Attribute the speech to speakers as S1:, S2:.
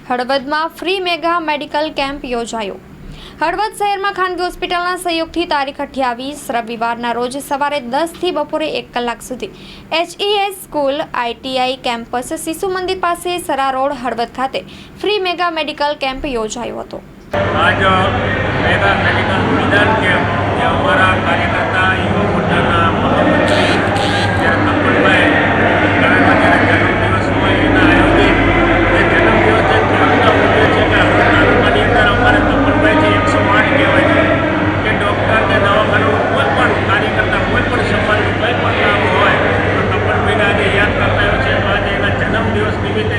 S1: હળવદમાં free mega medical camp યોજાયો। હળવદ શહેરમાં ખાનગી હોસ્પિટલના સહયોગથી તારીખ 28 રવિવારના રોજ સવારે 10 થી બપોરે 1 કલાક સુધી HES સ્કૂલ ITI કેમ્પસ શિશુ મંદિર પાસે સરા રોડ હળવદ ખાતે ફ્રી મેગા મેડિકલ કેમ્પ યોજાયો હતો।
S2: आज मेगा मेडिकल निदान कैम्प ये हमारा कार्यकर्ता युवा मोर्चाના મહામંત્રી તપનભાઈ ગણેશના જન્મદિવસ હોય એના આયોજિત જે જન્મદિવસ કેમ્પનો ઉદ્દેશ છે કે તાલુકાની અંદર અમારે તપનભાઈ છે 108 કહેવાય છે કે ડૉક્ટર કે દવાખાનું કોઈ પણ કાર્યકર્તા કોઈ પણ સમાજનું કોઈ પણ કામ હોય તો તપનભાઈને આજે યાદ કરતા આવ્યો છે। તો આજે એના જન્મદિવસ નિમિત્તે